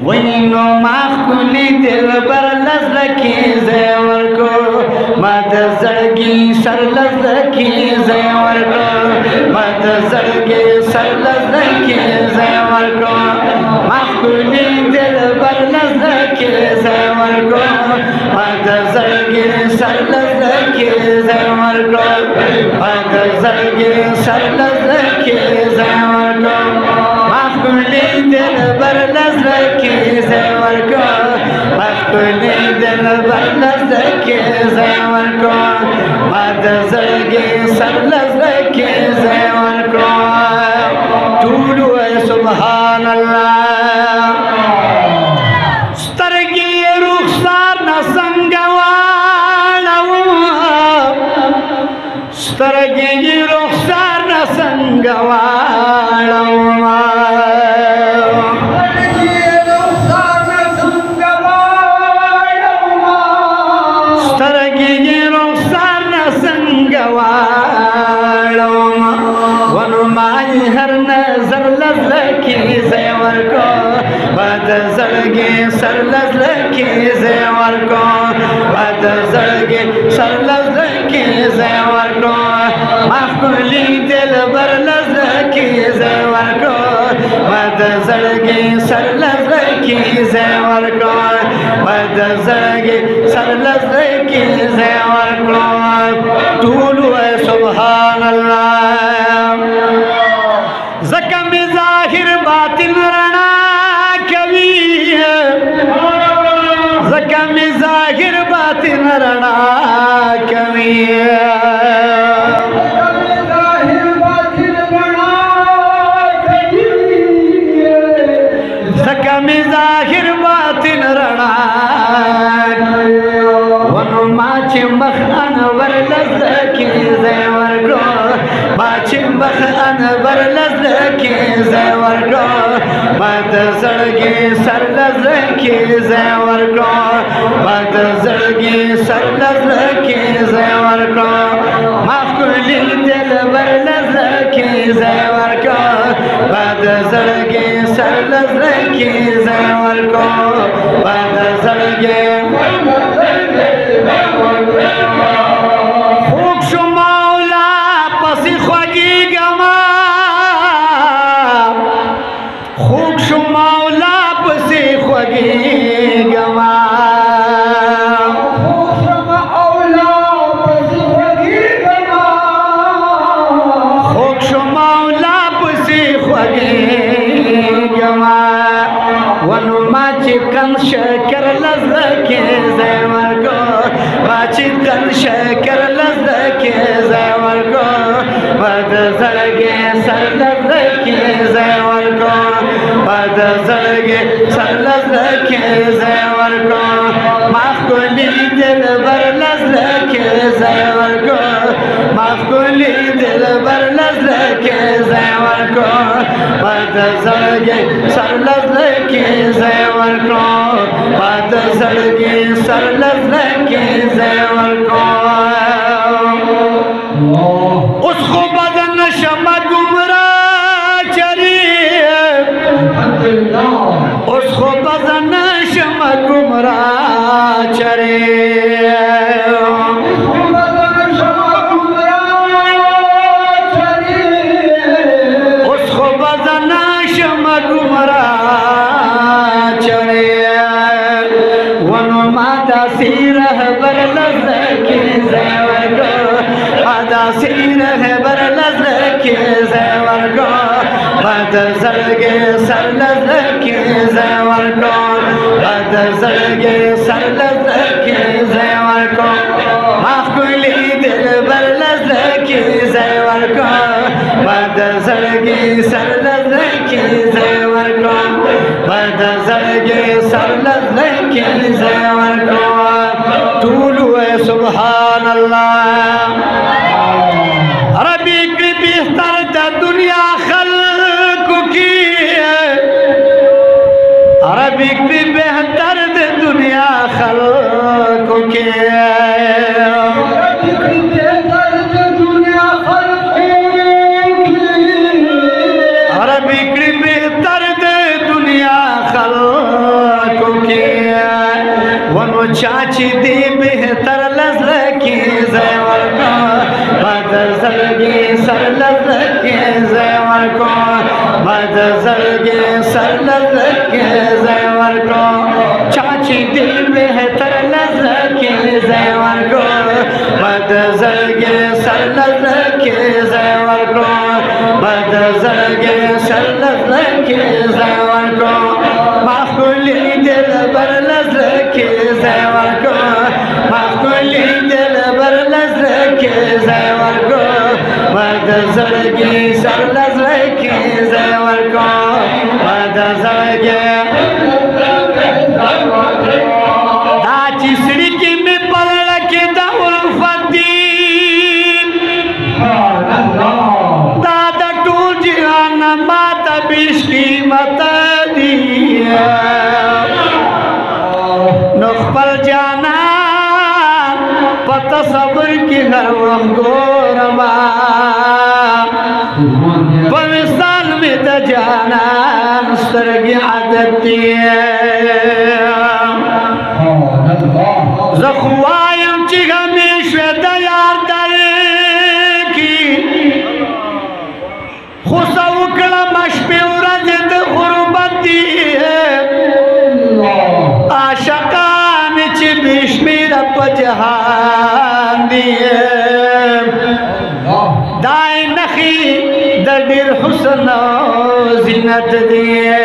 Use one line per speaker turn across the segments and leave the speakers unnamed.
वैनो माखुली दिल बर लज़की ज़ेवर को मद ज़ड़गी सर लज़की ज़ेवर को मद ज़ड़गी सर लज़की ज़ेवर को माखुली दिल बर लज़की ज़ेवर को मद ज़ड़गी सर लज़की ज़ेवर को मद ज़ड़गी सर लज़की ज़ेवर को माखुली दिल बर लज़की ज़ेवर को माखुली दिल बर लज़की ज़ेवर को मद ज़ड़गी सर लज़की ज़ेवर को टूलू सुभान अल्लाह स्तरगी रुखसार न संगवालव स्तरगी रुखसार न संगवालव ज़ेवर को मद ज़ड़गी सर लज़की ज़ेवर को मद ज़ड़गी सर लज़की ज़ेवर को माखुली दिल बर लज़की ज़ेवर को मद ज़ड़गी सर लज़की ज़ेवर को मद ज़ड़गी सर लज़की ज़ेवर को टूलू सुभान अल्लाह ज़कम ज़ाहिर बातिन रणा कवि ज़कम ज़ाहिर बातिन रणा कवि ज़कम ज़ाहिर बातिन रणा वनु माची मख अनवर लज़की ज़ेवर को माची मख अनवर लज़की ज़ेवर को मद ज़ड़गी सर लज़की ज़ेवर को मद ज़ड़गी सर लज़की ज़ेवर को माखुली दिल बर लज़की ज़ेवर को मद ज़ड़गी सर लज़की ज़ेवर को मद ज़ड़गी खूब शुमाउला पसी ख्वागी गमा खूब शुमाउला पसी ख्वागी गमा खूब शुमाउला पसी ख्वागी गमा वनु माची कंश कर लज़की ज़ेवर को माची कंश कर लज़की ज़ेवर को मद ज़ड़गी सर लज़की ज़ेवर को मद ज़ड़गी सर लज़की ज़ेवर को माखुली दिल बर लज़की ज़ेवर को माखुली दिल बर लज़की ज़ेवर को मद ज़ड़गी सर लज़की ज़ेवर को मद ज़ड़गी सर लज़की ज़ेवर को उसको बदन शमा गुमरा चरी उसको बदन शमा गुमरा चरे उसको बदन शमा गुमरा चरे वनु माता सीरह बर लज़की ज़ेवर को माता सीरह बर लज़की ज़ेवर को मद ज़ड़गी सर लज़की ज़ेवर को मद ज़ड़गी सर लज़की ज़ेवर को माखुली दिल बर लज़की ज़ेवर को मद ज़ड़गी सर लज़की ज़ेवर को मद ज़ड़गी सर लज़की ज़ेवर को टूलू सुभान अल्लाह अरबी की बेहतर दुनिया खल्क की अरबी की बेहतर दुनिया खल्क की अरबी की बेहतर दुनिया खल्क चाची दी बेहतर लज़की ज़ेवर को बदज़लगी सर लज़की ज़ेवर को बदज़लगी सर लज़की ज़ेवर को चाची दी बेहतर लज़की ज़ेवर को बदज़लगी सर लज़की ज़ेवर को बदज़लगी सर लज़की ज़ेवर को माखुली दिल बर लज़की ज़ेवर को माखुली दिल बर लज़की ज़ेवर को बदज़लगी सर लज़की ज़ेवर को बदज़लगी दाची सिड़की में पलड़ के दाउल्फद्दीन दादा टूल जिहाना माता बिश्की मता दिया नखपल जाना पता सब्र की हर वक्त गोरमा पविसाल में द जाना सरगी आदती ज़ख्वायम चिगा में श्वेत यार दर की खुशा उकड़ा मशपेरा जिद गुरबती है आशकान ची बिश्मीर पजहान दिए दाए नखी दडिर हुस्न जिनत दिए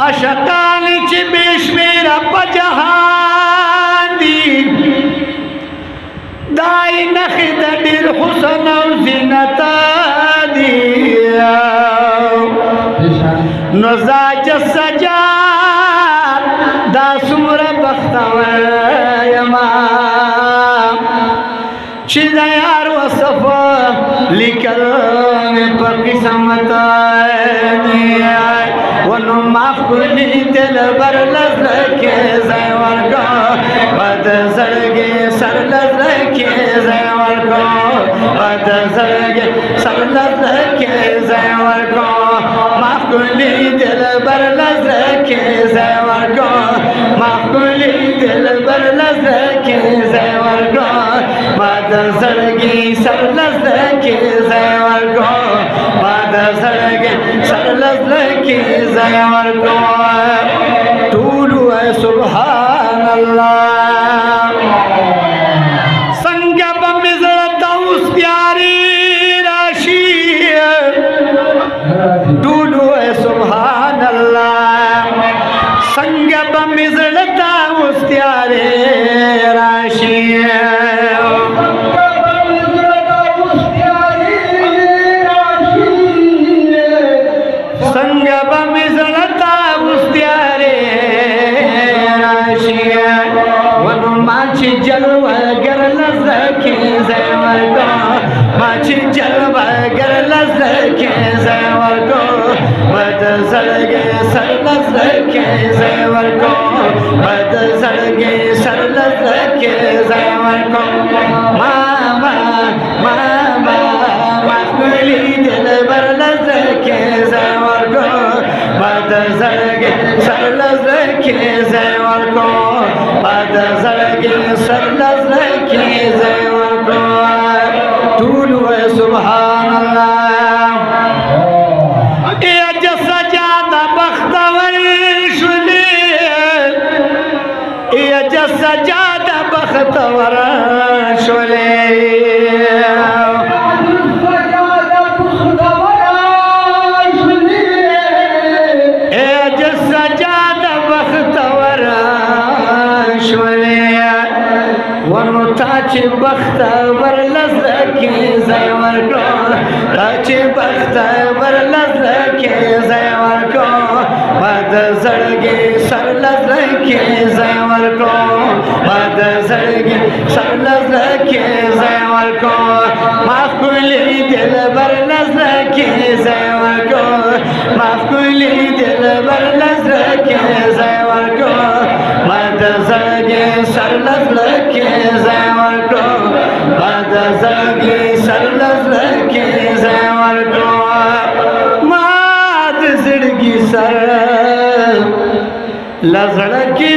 आशकान ची बिश्मीर पजहान दी दाए नखी दडिर हुस्न जिनत दिए नज़ाज सजा दासुर बख्तवर यमा चिदा यार वसफ लिखल में पर किस्मत वनु माखुली दिल बर लज़की ज़ेवर को बदज़लगी सर लज़की ज़ेवर को बदज़लगी सर लज़की ज़ेवर को माखुली दिल बर लज़की ज़ेवर को माखुली दिल बर लज़की ज़ेवर को बदज़लगी सर लज़की ज़ेवर को बदज़लगी सर लज़की ज़ेवर को तूलू है सुभान अल्लाह संगब मिज़रता उस प्यारी राशि तूलू है सुभान अल्लाह संगब मिज़रता उस प्यारे राशि जलवा गर लज़की ज़ेवर को माची जलवा गर लज़की ज़ेवर को बदज़लगी सर लज़की ज़ेवर को बदज़लगी सर लज़की ज़ेवर को मामा मामा माखुली दिल बर लज़की ज़ेवर को बदज़लगी सर लज़की ज़ेवर को बदज़लगी सर लज़की ज़ेवर को तूलू है सुभान अल्लाह एज सजादा बख्तवर शुले एज सजादा बख्तवर शुले एज सजादा बख्तवर वनु ताची बख्तवर लज़की ज़ेवर को ताची बख्तवर लज़की ज़ेवर को बदज़लगी सर लज़की ज़ेवर को बदज़लगी सर लज़की ज़ेवर को माखुली दिल बर लज़की ज़ेवर को माखुली दिल बर लज़की ज़ेवर को बदज़लगी सर लज़की ज़ेवर को बदज़लगी सर लज़की ज़ेवर को माद ज़िड़गी सर लजड़ की